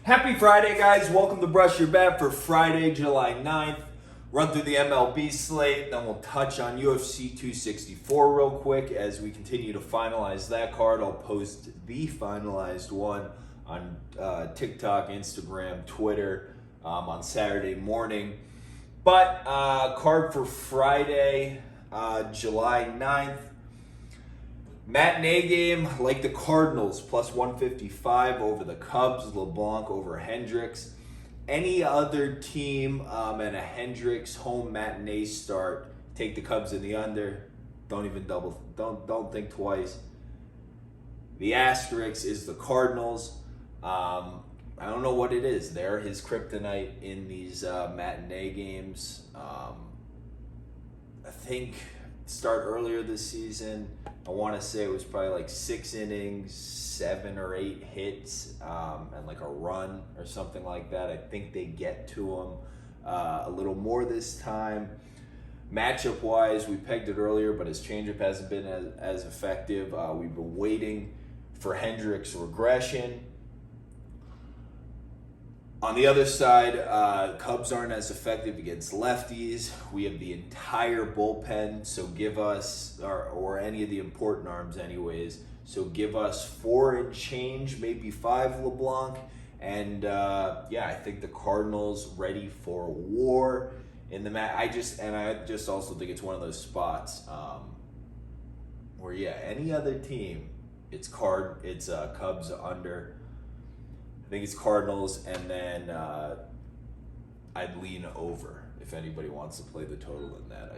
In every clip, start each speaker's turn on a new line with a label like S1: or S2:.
S1: Happy Friday, guys. Welcome to Brush Your Bat for Friday, July 9th. Run through the MLB slate, then we'll touch on UFC 264 real quick as we continue to finalize that card. I'll post the finalized one on TikTok, Instagram, Twitter on Saturday morning. But card for Friday, July 9th. Matinee game, like the Cardinals, plus 155 over the Cubs, LeBlanc over Hendricks. Any other team and a Hendricks home matinee start, take the Cubs in the under. Don't think twice. The asterisk is the Cardinals. I don't know what it is. They're his kryptonite in these matinee games. I think start earlier this season, I want to say it was probably like 6 innings, 7 or 8 hits, and like a run or something like that. I think they get to him a little more this time. Matchup wise, we pegged it earlier, but his changeup hasn't been as effective. We've been waiting for Hendricks' regression. On the other side, Cubs aren't as effective against lefties. We have the entire bullpen, so give us, or any of the important arms anyways, so give us 4 and change, maybe 5 LeBlanc. And I think the Cardinals ready for war in the match. I just also think it's one of those spots where, any other team, it's Cubs under. I think it's Cardinals, and then I'd lean over if anybody wants to play the total in that.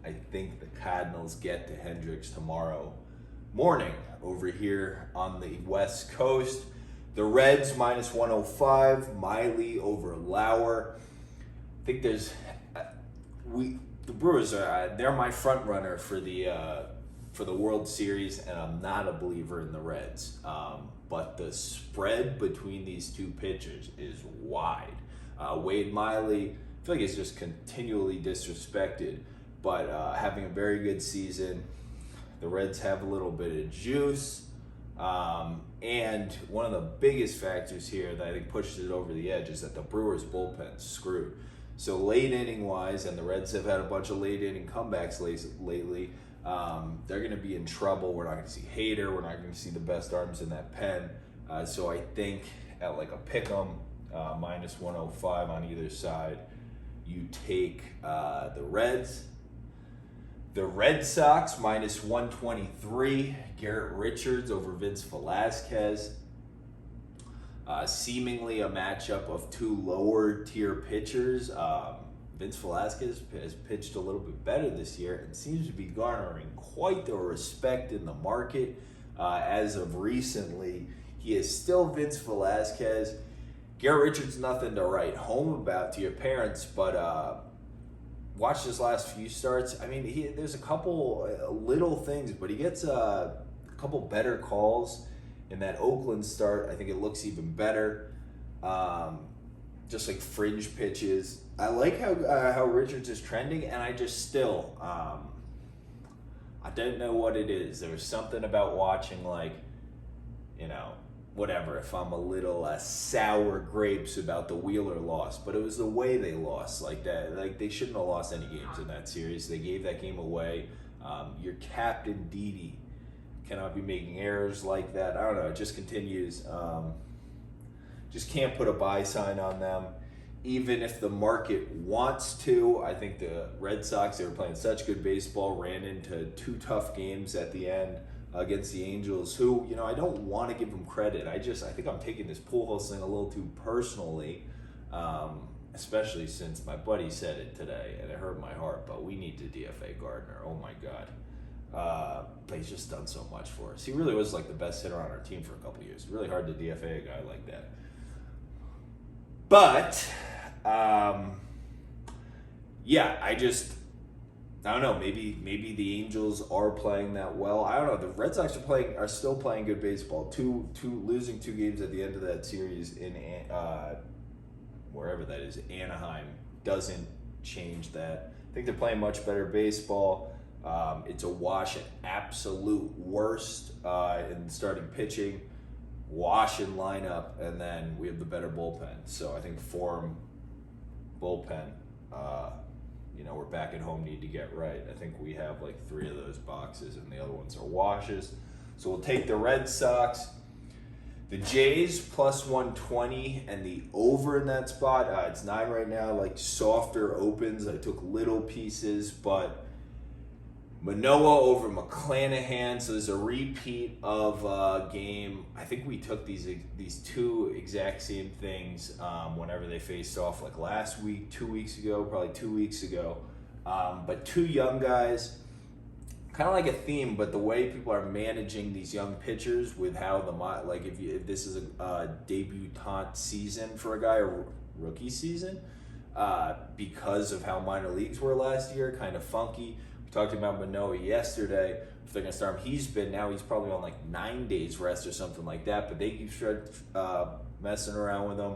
S1: I think the Cardinals get to Hendricks tomorrow morning over here on the West Coast. The Reds minus 105, Miley over Lauer. I think the Brewers they're my front runner for the World Series, and I'm not a believer in the Reds. But the spread between these two pitchers is wide. Wade Miley, I feel like he's just continually disrespected, but having a very good season. The Reds have a little bit of juice. And one of the biggest factors here that I think pushes it over the edge is that the Brewers' bullpen's screwed. So late inning wise, and the Reds have had a bunch of late inning comebacks lately, they're going to be in trouble. We're not going to see Hader. We're not going to see the best arms in that pen. So I think at like a pick'em, minus 105 on either side, you take the Reds. The Red Sox minus 123. Garrett Richards over Vince Velasquez. Seemingly a matchup of two lower tier pitchers. Vince Velasquez has pitched a little bit better this year and seems to be garnering quite the respect in the market. As of recently, he is still Vince Velasquez. Garrett Richards, nothing to write home about to your parents, but watch his last few starts. I mean, there's a couple little things, but he gets a couple better calls in that Oakland start. I think it looks even better. Just like fringe pitches. I like how Richards is trending, and I just still, I don't know what it is. There was something about watching, whatever, if I'm a little sour grapes about the Wheeler loss, but it was the way they lost like that. Like, they shouldn't have lost any games in that series. They gave that game away. Your captain, Didi, cannot be making errors like that. I don't know. It just continues. Just can't put a buy sign on them. Even if the market wants to, I think the Red Sox, they were playing such good baseball, ran into 2 tough games at the end against the Angels, who, I don't want to give them credit. I think I'm taking this Pujols thing a little too personally, especially since my buddy said it today, and it hurt my heart, but we need to DFA Gardner. Oh my God. But he's just done so much for us. He really was like the best hitter on our team for a couple years. Really hard to DFA a guy like that. But, I don't know. Maybe the Angels are playing that well. I don't know. The Red Sox are still playing good baseball. Losing 2 games at the end of that series in wherever that is, Anaheim, doesn't change that. I think they're playing much better baseball. It's a wash at absolute worst in starting pitching. washing lineup, and then we have the better bullpen. So I think form, bullpen, we're back at home, need to get right. I think we have like 3 of those boxes, and the other ones are washes. So we'll take the Red Sox. The Jays plus 120 and the over in that spot. It's 9 right now, like softer opens. I took little pieces, but Manoah over McClanahan. So there's a repeat of a game. I think we took these 2 exact same things whenever they faced off, like last week, 2 weeks ago, probably 2 weeks ago. But 2 young guys. Kind of like a theme, but the way people are managing these young pitchers with how if this is a debutante season for a guy, or rookie season, because of how minor leagues were last year, kind of funky. We talked about Manoah yesterday. If they're gonna start him, he's probably on like 9 days rest or something like that. But they keep messing around with him.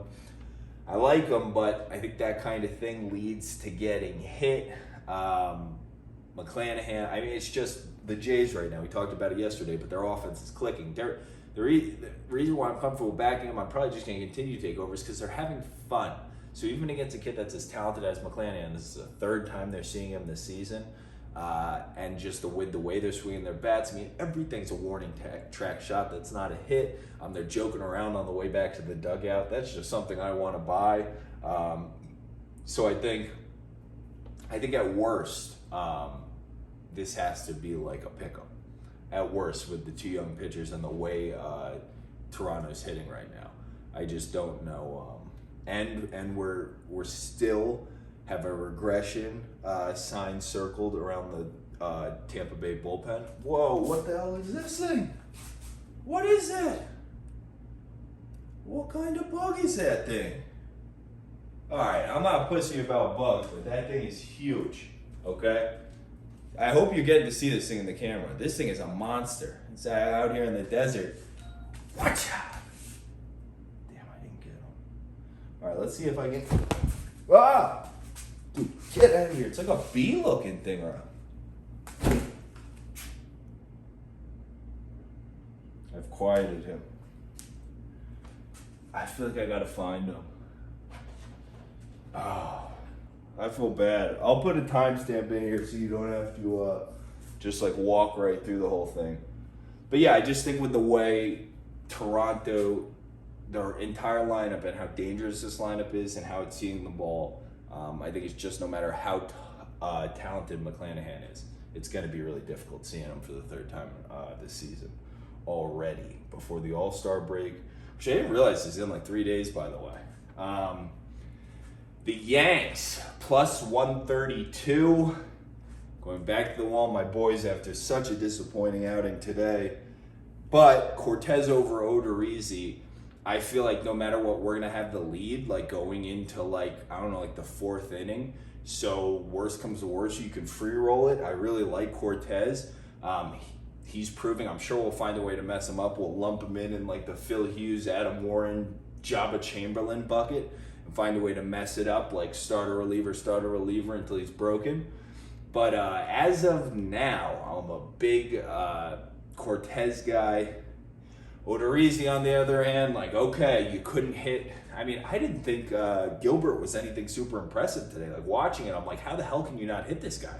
S1: I like him, but I think that kind of thing leads to getting hit. McClanahan, I mean, it's just the Jays right now. We talked about it yesterday, but their offense is clicking. The reason why I'm comfortable backing them, I'm probably just going to continue takeovers because they're having fun. So even against a kid that's as talented as McClanahan, this is the 3rd time they're seeing him this season, and just with the way they're swinging their bats, I mean, everything's a warning track shot. That's not a hit. They're joking around on the way back to the dugout. That's just something I want to buy. So I think at worst, this has to be like a pick'em. At worst, with the 2 young pitchers and the way Toronto's hitting right now, I just don't know. And we're still have a regression sign circled around the Tampa Bay bullpen. Whoa! What the hell is this thing? What is that? What kind of bug is that thing? All right, I'm not pussy about bugs, but that thing is huge. Okay. I hope you're getting to see this thing in the camera. This thing is a monster. It's out here in the desert. Watch out. Damn, I didn't get him. All right, let's see if I can. Ah! Dude, get out of here. It's like a bee-looking thing around. I've quieted him. I feel like I gotta find him. Oh. I feel bad. I'll put a timestamp in here so you don't have to just like walk right through the whole thing. But yeah, I just think with the way Toronto, their entire lineup and how dangerous this lineup is and how it's seeing the ball, I think it's just no matter how talented McClanahan is, it's going to be really difficult seeing him for the 3rd time this season already before the All-Star break, which I didn't realize is in like 3 days, by the way. The Yanks, plus 132. Going back to the wall, my boys, after such a disappointing outing today. But Cortez over Odorizzi, I feel like no matter what, we're going to have the lead, like going into like the 4th inning. So worst comes to worst, you can free roll it. I really like Cortez. He's proving, I'm sure we'll find a way to mess him up. We'll lump him in like the Phil Hughes, Adam Warren, Jabba Chamberlain bucket. And find a way to mess it up, like starter reliever until he's broken. But as of now, I'm a big Cortez guy. Odorizzi, on the other hand, like, okay, you couldn't hit. I mean, I didn't think Gilbert was anything super impressive today. Like, watching it, I'm like, how the hell can you not hit this guy?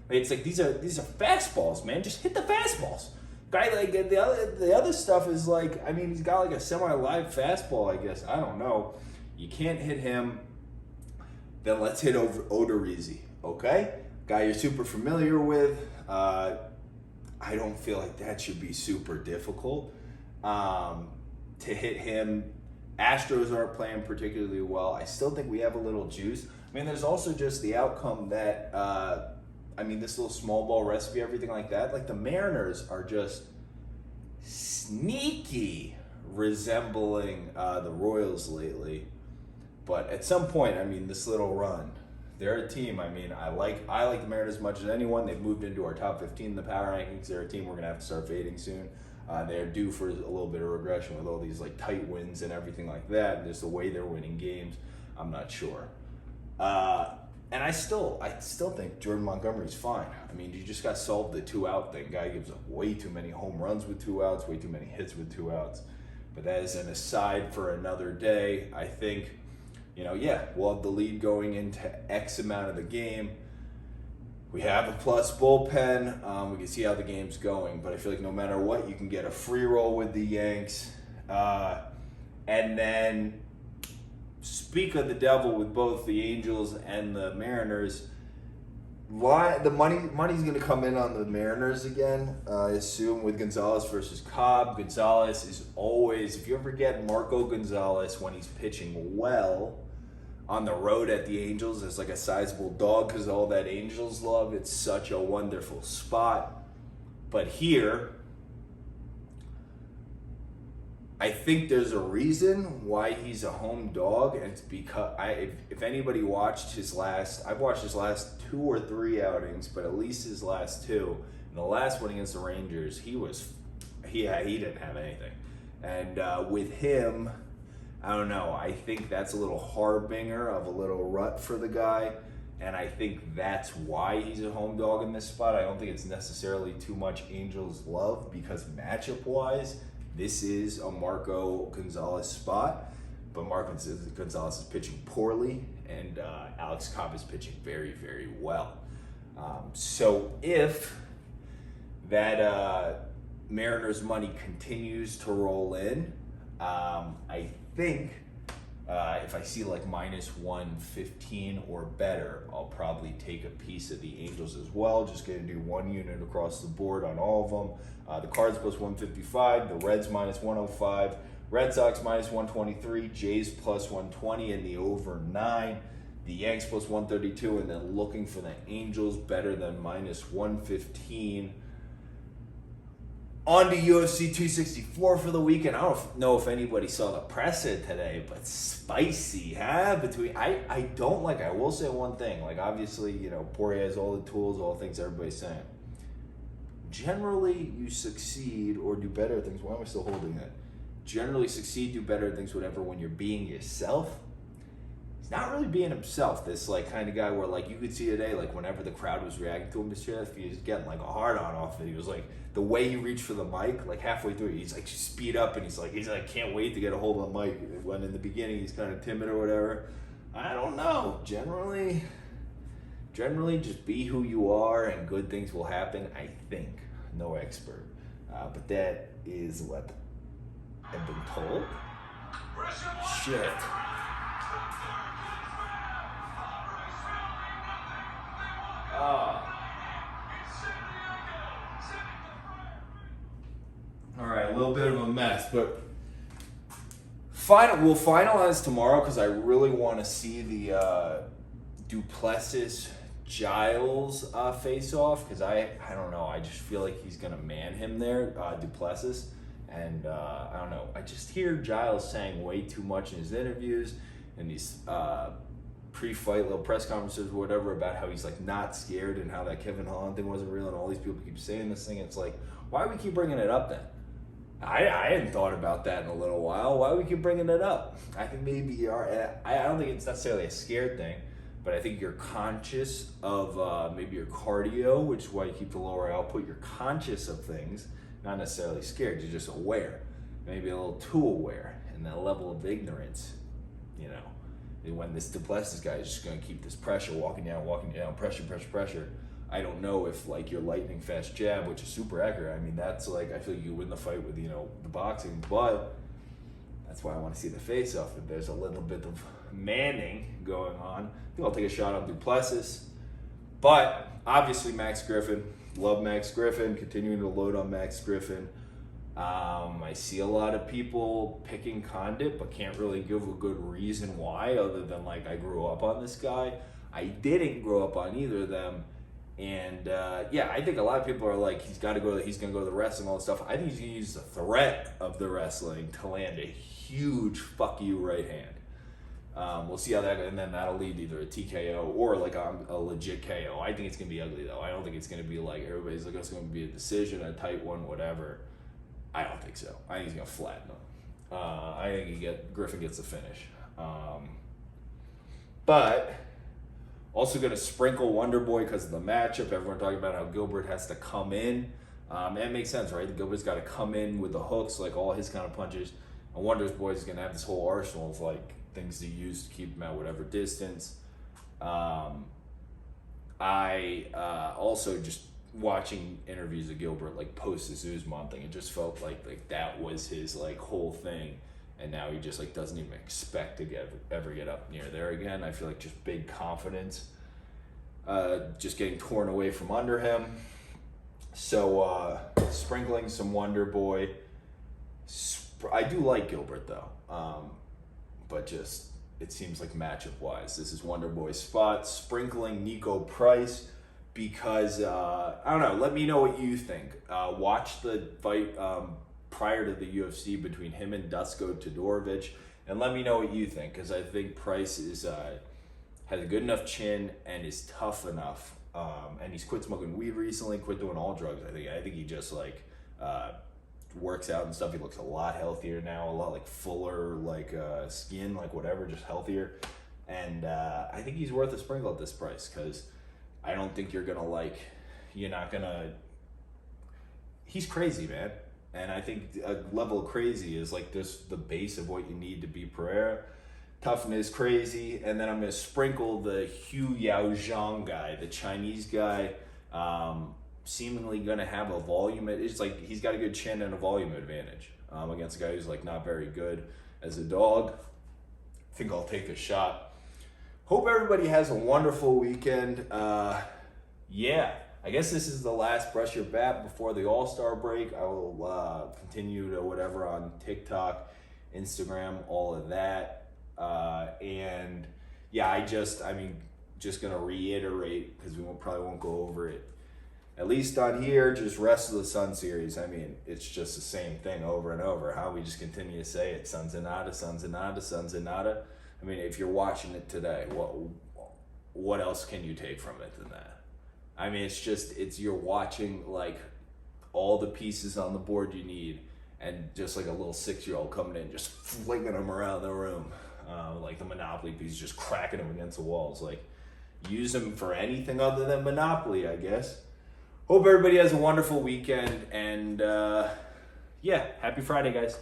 S1: Like, it's like these are fastballs, man. Just hit the fastballs. Guy, like the other stuff is like, I mean, he's got like a semi-live fastball, I guess. I don't know. You can't hit him, then let's hit over Odorizzi, okay? Guy you're super familiar with. I don't feel like that should be super difficult to hit him. Astros aren't playing particularly well. I still think we have a little juice. I mean, there's also just the outcome that, this little small ball recipe, everything like that. Like, the Mariners are just sneaky resembling the Royals lately. But at some point, this little run, they're a team. I like the Mariners as much as anyone. They've moved into our top 15 in the power rankings. They're a team we're going to have to start fading soon. They're due for a little bit of regression with all these like tight wins and everything like that. And just the way they're winning games, I'm not sure. And I still think Jordan Montgomery's fine. You just got solved the 2-out thing. Guy gives up way too many home runs with 2 outs, way too many hits with 2 outs. But that is an aside for another day. I think, we'll have the lead going into X amount of the game. We have a plus bullpen. We can see how the game's going. But I feel like no matter what, you can get a free roll with the Yanks. And then, speak of the devil with both the Angels and the Mariners. The money's going to come in on the Mariners again, I assume, with Gonzalez versus Cobb. Gonzalez is always, if you ever get Marco Gonzalez when he's pitching well on the road at the Angels, it's like a sizable dog because all that Angels love. It's such a wonderful spot. But here, I think there's a reason why he's a home dog, and it's because if anybody watched I've watched his last 2 or 3 outings, but at least his last 2. And the last one against the Rangers, he didn't have anything. And with him, I don't know. I think that's a little harbinger of a little rut for the guy, and I think that's why he's a home dog in this spot. I don't think it's necessarily too much Angels love because matchup-wise, this is a Marco Gonzalez spot, but Marco Gonzalez is pitching poorly, and Alex Cobb is pitching very, very well. So if that Mariners money continues to roll in, I think if I see like minus 115 or better, I'll probably take a piece of the Angels as well. Just going to do 1 unit across the board on all of them. The Cards plus 155, the Reds minus 105, Red Sox minus 123, Jays plus 120, and the over 9. The Yanks plus 132, and then looking for the Angels better than minus 115. On to UFC 264 for the weekend. I don't know if anybody saw the presser today, but spicy, huh? I will say one thing. Like, obviously, Poirier has all the tools, all the things everybody's saying. Generally, you succeed or do better at things. Why am I still holding it? Generally succeed, do better at things, whatever, when you're being yourself. He's not really being himself, this kind of guy where you could see today, whenever the crowd was reacting to him, he was getting a hard on off it. He was the way he reached for the mic, halfway through, he's speed up and he's can't wait to get a hold of the mic. When in the beginning he's kind of timid or whatever. I don't know. Generally just be who you are and good things will happen, I think. No expert. But that is what I've been told. Shit. All right, a little bit of a mess, but we'll finalize tomorrow because I really want to see the Duplessis Giles face off because I don't know. I just feel like he's gonna man him there, Duplessis, and I don't know. I just hear Giles saying way too much in his interviews and these pre-fight little press conferences or whatever about how he's not scared and how that Kevin Holland thing wasn't real and all these people keep saying this thing. It's why do we keep bringing it up then? I hadn't thought about that in a little while. Why do we keep bringing it up? I think maybe you are. I don't think it's necessarily a scared thing, but I think you're conscious of maybe your cardio, which is why you keep the lower output. You're conscious of things, not necessarily scared. You're just aware, maybe a little too aware, and that level of ignorance, when this Duplessis guy is just going to keep this pressure, walking down, pressure. I don't know if your lightning fast jab, which is super accurate. I mean, that's I feel like you win the fight with the boxing, but that's why I want to see the face off. If there's a little bit of manning going on, I think I'll take a shot on Duplessis. But obviously, MaxGriffin, love MaxGriffin, continuing to load on MaxGriffin. I see a lot of people picking Condit, but can't really give a good reason why, other than I grew up on this guy. I didn't grow up on either of them. And I think a lot of people are he's going to go to the wrestling, all this stuff. I think he's going to use the threat of the wrestling to land a huge fuck you right hand. We'll see how that goes, and then that'll lead to either a TKO or a legit KO. I think it's going to be ugly though. I don't think it's going to be everybody's it's going to be a decision, a tight one, whatever. I don't think so. I think he's going to flatten him. I think Griffin gets the finish. But also going to sprinkle Wonderboy because of the matchup. Everyone talking about how Gilbert has to come in. And it makes sense, right? Gilbert's got to come in with the hooks, all his kind of punches. Wonderboy is going to have this whole arsenal of like things to use to keep him at whatever distance. I also just watching interviews of Gilbert like post this Usman thing, it just felt like that was his like whole thing, and now he just like doesn't even expect to ever get up near there again. I feel like just big confidence just getting torn away from under him. So sprinkling some Wonderboy. I do like Gilbert though, but just it seems like matchup wise, this is Wonderboy's spot. Sprinkling NikoPrice because I don't know. Let me know what you think. Watch the fight prior to the UFC between him and Dusko Todorovic, and let me know what you think, because I think Price is has a good enough chin and is tough enough. And he's quit smoking weed recently, quit doing all drugs. I think he just like works out and stuff. He looks a lot healthier now, a lot like fuller, like skin, like whatever, just healthier. And I think he's worth a sprinkle at this price, because I don't think you're not gonna. He's crazy, man. And I think a level of crazy is like this, the base of what you need to be Pereira. Toughness, crazy, and then I'm gonna sprinkle the HuYaozong guy, the Chinese guy, seemingly gonna have a volume. It's like he's got a good chin and a volume advantage against a guy who's like not very good as a dog. I think I'll take a shot. Hope everybody has a wonderful weekend. Yeah, I guess this is the last Brush Your Bat before the All-Star break. I will continue to whatever on TikTok, Instagram, all of that. And yeah, just gonna reiterate, because we probably won't go over it, at least on here, just rest of the Sun series. I mean, it's just the same thing over and over. How we just continue to say it: Sunzanada, Sunzanada, Sunzanada. I mean, if you're watching it today, what else can you take from it than that? I mean, it's you're watching like all the pieces on the board you need, and just like a little 6-year-old coming in, just flinging them around the room. Like the Monopoly piece, just cracking them against the walls. Like, use them for anything other than Monopoly, I guess. Hope everybody has a wonderful weekend, and yeah, happy Friday, guys.